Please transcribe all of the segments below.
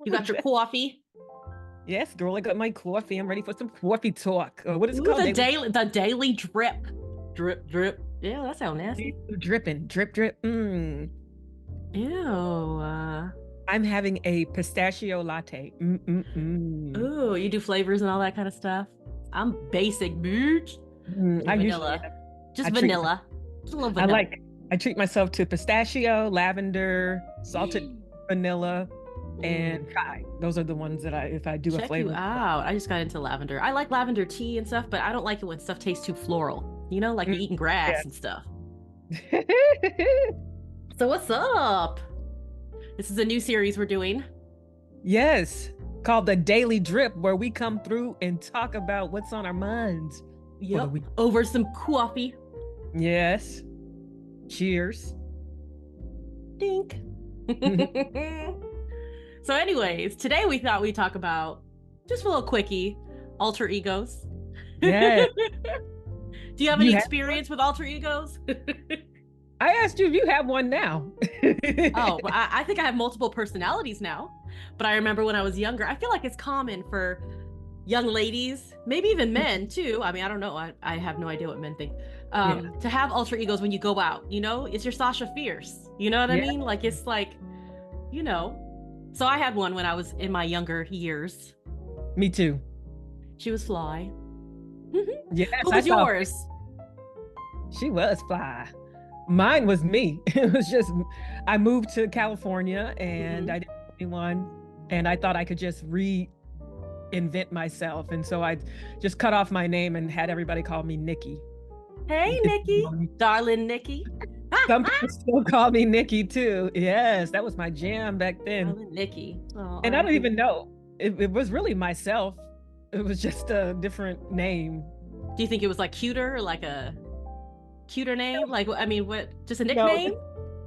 You got your coffee? Yes, girl, I got my coffee. I'm ready for some coffee talk. What is it Ooh, called? Daily the daily drip. Drip, drip. Yeah, that sounds nasty. dripping, drip, drip. Ew. I'm having a pistachio latte. Ooh, you do flavors and all that kind of stuff. I'm basic, bitch. I And usually vanilla. I Just treat vanilla. Just a little I vanilla. like I treat myself to pistachio, lavender, salted vanilla, and Mm. chai. Those are the ones that if I do a Check you flavor. out. I just got into lavender. I like lavender tea and stuff, but I don't like it when stuff tastes too floral. You know, like Mm, you're eating yeah. grass and stuff. So what's up? This is a new series we're doing. Yes, called the Daily Drip, where we come through and talk about what's on our minds for the Yep. week. Over some coffee. Yes. Cheers. Dink. So, anyways, today we thought we'd talk about just a little quickie, alter egos. Yeah. Do you have any You have one? experience with alter egos? I asked you if you have one now. Oh, well, I think I have multiple personalities now. But I remember when I was younger, I feel like it's common for young ladies, maybe even men too. I mean, I don't know. I have no idea what men think. Yeah. To have alter egos when you go out, you know, it's your Sasha Fierce. You know what I Yeah. mean? Like, it's like, you know. So I had one when I was in my younger years. Me too. She was fly. Yes, Who I was thought yours? she was fly. Mine was me. It was just I moved to California and Hmm. I didn't know anyone, and I thought I could just reinvent myself. And so I just cut off my name and had everybody call me Niquey. Hey, Niquey, darling Niquey. Some people still call me Niquey too. Yes, that was my jam back then. Darling Niquey. Oh, And I don't R.I.P. even know. It was really myself. It was just a different name. Do you think it was like cuter, or like a cuter name? Like, I mean, what? Just a No, nickname?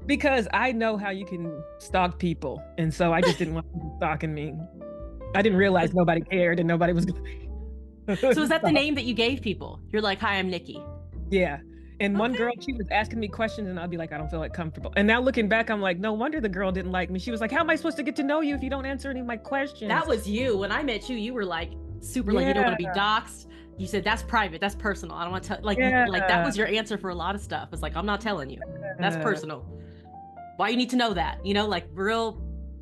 because I know how you can stalk people. And so I just didn't want people stalking me. I didn't realize nobody cared and nobody was going So is to that the stalk. name that you gave people? You're like, hi, I'm Niquey. Yeah. And one girl, Okay. she was asking me questions and I'd be like, I don't feel like comfortable. And now looking back, I'm like, no wonder the girl didn't like me. She was like, how am I supposed to get to know you if you don't answer any of my That questions? was you. When I met you, you were like super like you don't want Yeah. to be doxxed. You said that's private, that's personal. I don't want to tell like that Yeah. was your answer for a lot of stuff. It's like I'm not telling you. That's Uh, personal. Why you need to know that? You know, like real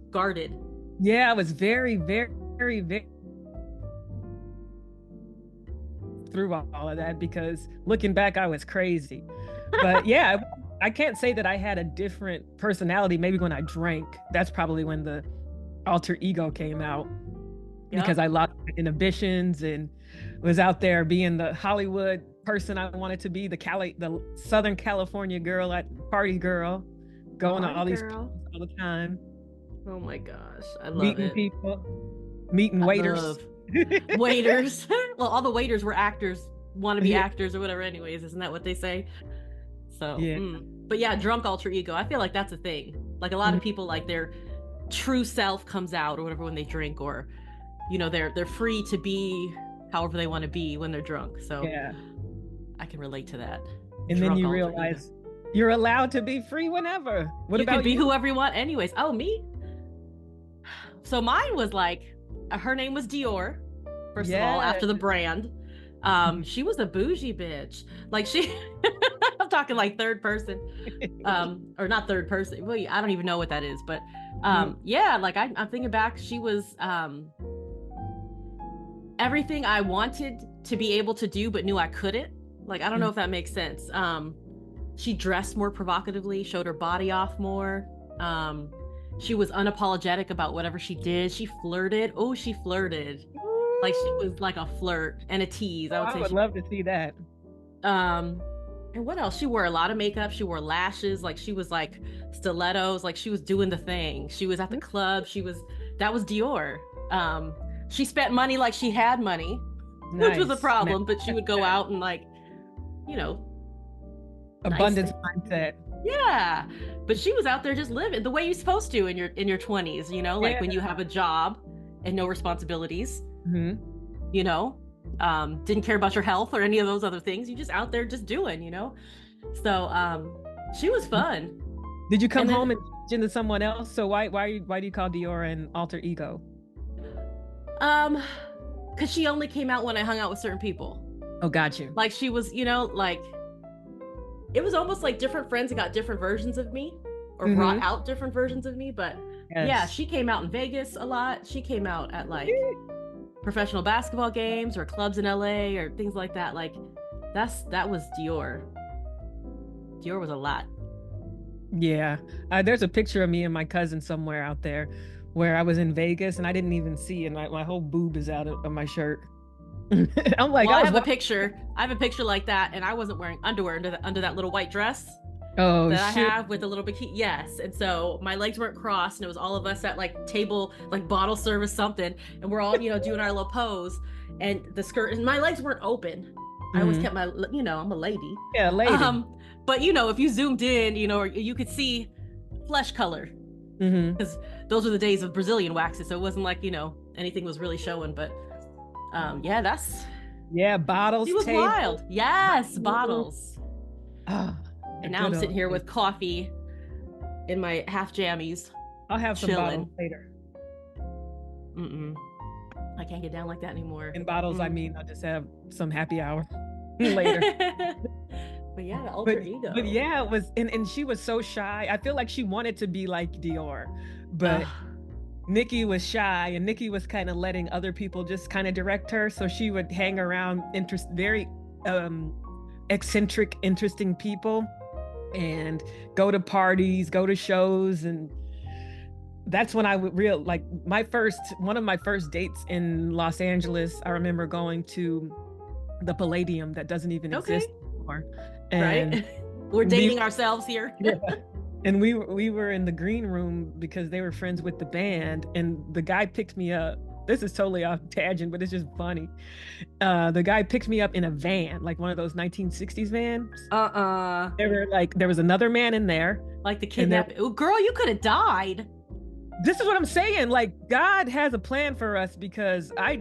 guarded. yeah, I was very, very, very, very through all of that because looking back, I was crazy. But yeah, I can't say that I had a different personality. Maybe when I drank, that's probably when the alter ego came out because Yep. I lost my inhibitions and was out there being the Hollywood person I wanted to be, the Southern California girl, at party girl, going to Party all these girl. parties all the time, Oh my gosh. I love meeting it. people, meeting I waiters. love waiters. Well, all the waiters were actors, want to be Yeah. actors or whatever, anyways. Isn't that what they say? So, Yeah. but yeah, drunk alter ego. I feel like that's a thing. Like a lot of Mhm. people, like their true self comes out or whatever when they drink, or they're free to be however they want to be when they're drunk. So Yeah. I can relate to that. And then Drunk you alter ego. realize you're allowed to be free whenever. What You can about be you? whoever you want, anyways. Oh, me? So mine was like, her name was Dior, first of all, Yeah. after the brand. She was a bougie bitch. Like she, I'm talking like third person, or not third person. Well, I don't even know what that is, but yeah, like I'm thinking back, she was everything I wanted to be able to do, but knew I couldn't. Like I don't know if that makes sense. She dressed more provocatively, showed her body off more. She was unapologetic about whatever she did. She flirted. Oh, she flirted. Like she was like a flirt and a tease. I would I say would she. love to see that. Um, and what else? She wore a lot of makeup. She wore lashes. Like she was like stilettos. Like she was doing the thing. She was at the club. That was Dior. She spent money like she had money, which was a Nice. Nice. problem. But she would go out and like, you know, nice Abundance things. mindset. Yeah, but she was out there just living the way you're supposed to in your 20s, like Yeah. when you have a job and no responsibilities, Hmm. didn't care about your health or any of those other things. You just out there just doing, So she was fun. Did you come And then, home and change into someone else? So why do you call Dior an alter ego? um, because she only came out when I hung out with certain people. Oh, got you. Like she was, like it was almost like different friends that got different versions of me or brought Mm-hmm. out different versions of me. But yeah, Yes. she came out in Vegas a lot. She came out at like professional basketball games or clubs in LA or things like that. Like that was Dior. Dior was a lot. Yeah. There's a picture of me and my cousin somewhere out there where I was in Vegas and I didn't even see, and my whole boob is out of my shirt. I'm like, Well, I I was have a walking. picture. I have a picture like that, and I wasn't wearing underwear under that little white dress Oh, that I shoot. have with a little bikini. Yes, and so my legs weren't crossed, and it was all of us at like table, like bottle service something, and we're all doing our little pose, and the skirt, and my legs weren't open. I always Mhm. kept I'm a lady. Yeah, lady. But if you zoomed in, you could see flesh color Hmm. because those were the days of Brazilian waxes, so it wasn't like anything was really showing. But yeah, that's Yeah, she bottles, was table. wild. Yes, bottles. Ah, the And now I'm good sitting old here days. with coffee in my half jammies, I'll have some bottles chilling. later. Mm-mm. I can't get down like that anymore. In bottles, I Mm-mm. mean, I'll just have some happy hour later. But yeah, the But alter but ego. yeah, it was, and she was so shy. I feel like she wanted to be like Dior, but Ugh. Niquey was shy, and Niquey was kind of letting other people just kind of direct her. So she would hang around very um eccentric, interesting people and go to parties, go to shows, and that's when I would real like one of my first dates in Los Angeles. I remember going to the Palladium that doesn't even Okay. exist anymore, and Right. We're we dating ourselves here. yeah, and we were in the green room because they were friends with the band, and the guy picked me up. This is totally off tangent, but it's just funny. The guy picked me up in a van, like one of those 1960s vans. Uh-uh. There was another man in there, Like the and there kidnapping. Oh, girl, you could have died. this is what I'm saying. Like God has a plan for us because I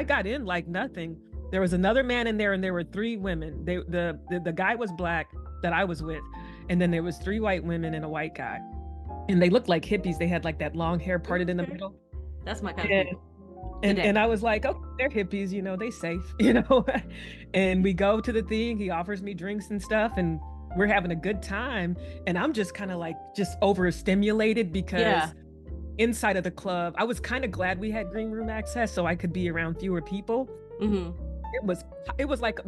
got in like nothing. There was another man in there, and there were three women. The guy was black that I was with, and then there was three white women and a white guy, and they looked like hippies. They had like that long hair parted in the Okay. middle, That's my kind of and people and today. I was like, oh, they're hippies, they safe, And we go to the thing. He offers me drinks and stuff, and we're having a good time. And I'm just kind of like just overstimulated Yeah. because inside of the club, I was kind of glad we had green room access so I could be around fewer people. Mm-hmm. It was it was like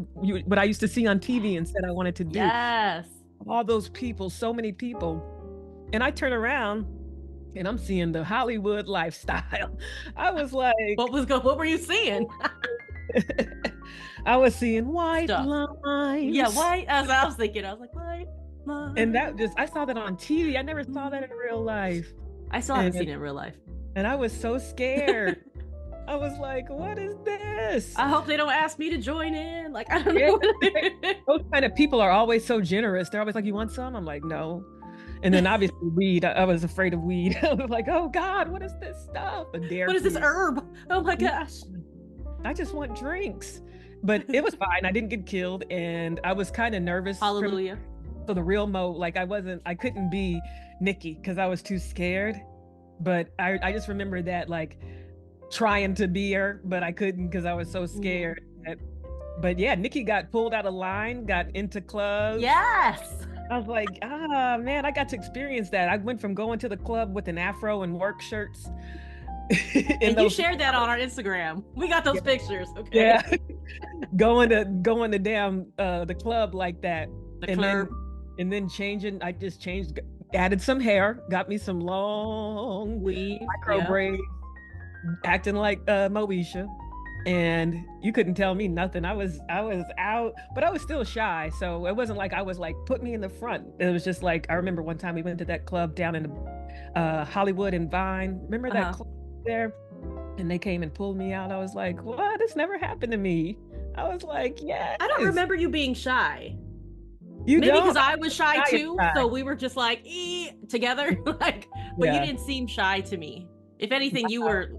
what I used to see on TV and said I wanted to do. Yes. All those people, so many people. And I turn around and I'm seeing the Hollywood lifestyle. I was like, What were you seeing? I was seeing white Stuff. Yeah, lines. white. As I was thinking, I was like, white And line. that just I saw that on TV. I never saw that in real life. I still haven't And seen it in real life. and I was so scared. I was like, what is this? I hope they don't ask me to join in. Like, I don't Yeah, know. those kind of people are always so generous. They're always like, you want some? I'm like, no. And then obviously weed. I was afraid of weed. I was like, oh God, what is this stuff? A dare What is this to. herb? Oh my gosh. I just want drinks. But it was fine. I didn't get killed. And I was kind of nervous for Hallelujah. the real Mo. Like I couldn't be Niquey because I was too scared. But I just remember that like trying to be her, but I couldn't because I was so Mhm. scared. But yeah, Niquey got pulled out of line, got into clubs. Yes. I was like, man, I got to experience that. I went from going to the club with an afro and work shirts in And you those shared that on our Instagram. We got those yeah, pictures. Okay. yeah. going to damn the club like that. The And club. then changing, I just changed, added some hair, got me some long Weave. micro Yeah. braids, acting like Moesha. And you couldn't tell me nothing. I was out, but I was still shy. So it wasn't like I was like, put me in the front. It was just like I remember one time we went to that club down in Hollywood and Vine. Remember that Uh-huh. club there? And they came and pulled me out. I was like, what? This never happened to me. I was like, yes. I don't remember you being shy. You Maybe don't. because I was shy Shy is too, shy. so we were just like together, like. But you Yeah. didn't seem shy to me. If anything, you were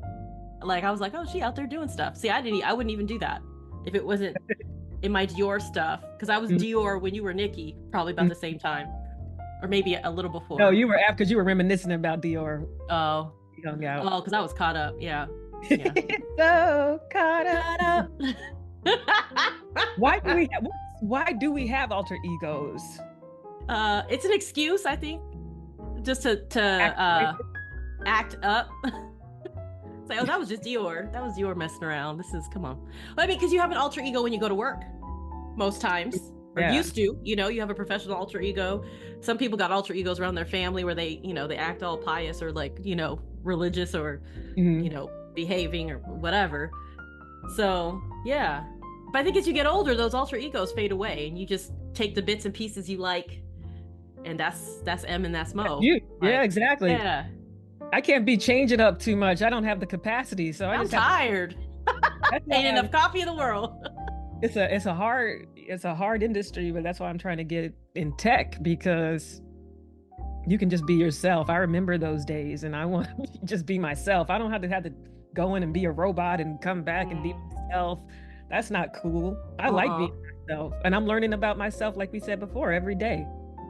like, I was like, oh, she out there doing stuff. See, I wouldn't even do that if it wasn't in my Dior stuff, because I was Mhm. Dior when you were Niquey, probably about the same time. or maybe a little No, before. you were after, because you were reminiscing about Dior. Oh, You hung out. oh, because I was caught up. Yeah, yeah. So caught up. Caught up. Why do we have, why do we have alter egos? It's an excuse, I think, just to act up. It's like, oh, that was just Dior. That was Dior messing around. This is, come on. Well, I mean, because you have an alter ego when you go to work most times, or Yeah. used to, you have a professional alter ego. Some people got alter egos around their family where they, they act all pious or like, religious or, behaving or whatever. So, yeah. But I think as you get older, those alter egos fade away and you just take the bits and pieces you like. And that's M and that's Mo. You, like, yeah, exactly. Yeah. I can't be changing up too much. I don't have the capacity, so I'm tired. Ain't enough coffee in the world. It's a hard industry, but that's why I'm trying to get in tech, because you can just be yourself. I remember those days, and I want to just be myself. I don't have to go in and be a robot and come back and be myself. That's not cool. I like being myself, and I'm learning about myself, like we said before, every day.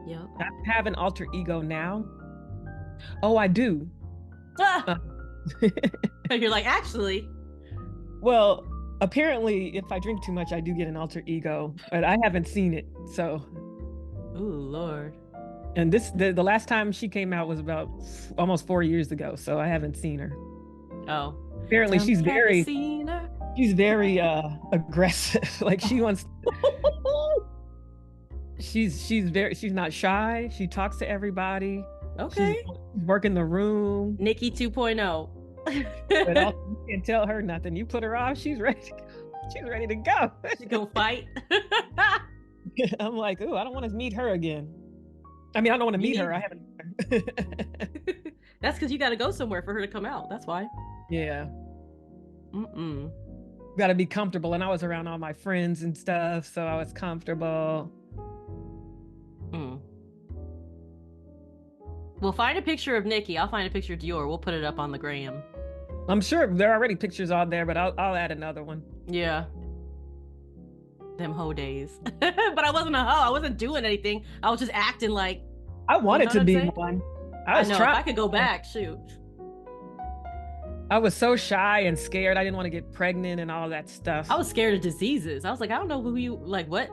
Yeah. I have an alter ego now. Oh, I do. You're like, actually. Well, apparently, if I drink too much, I do get an alter ego, but I haven't seen it. So, ooh, Lord. And the last time she came out was about almost 4 years ago, so I haven't seen her. Oh. Apparently, she's very aggressive. Like she wants. She's not shy. She talks to everybody. Okay. She's working the room. Niquey 2.0. But you can't tell her nothing. You put her off, she's ready to go. She's ready to go. She's gonna fight. I'm like, ooh, I don't want to meet her again. I mean, I don't want to meet her. I haven't. That's because you got to go somewhere for her to come out. That's why. Yeah. Got to be comfortable. And I was around all my friends and stuff, so I was comfortable. We'll find a picture of Niquey. I'll find a picture of Dior. We'll put it up on the gram. I'm sure there are already pictures on there, but I'll add another one. Yeah. Them hoe days. But I wasn't a hoe. I wasn't doing anything. I was just acting like. I wanted to be one. I know. If I could go back, shoot. I was so shy and scared. I didn't want to get pregnant and all that stuff. I was scared of diseases. I was like, I don't know who you like. What?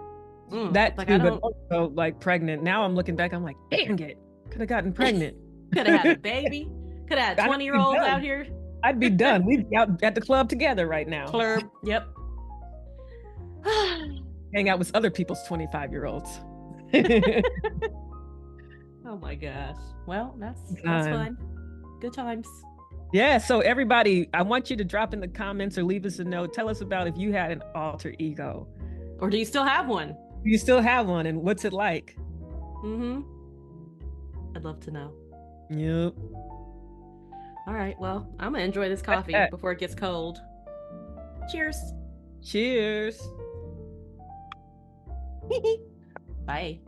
That like, too, but also like pregnant. Now I'm looking back. I'm like, dang it. Could have gotten pregnant. Could have had a baby. Could have had 20-year-olds out here. I'd be done. We'd be out at the club together right now. Club. Yep. Hang out with other people's 25-year-olds. Oh my gosh. Well, that's fun. Good times. Yeah. So everybody, I want you to drop in the comments or leave us a note. Tell us about if you had an alter ego. Or do you still have one? Do you still have one, and what's it like? I'd love to know. Yep. All right. Well, I'm gonna enjoy this coffee before it gets cold. Cheers. Cheers. Bye.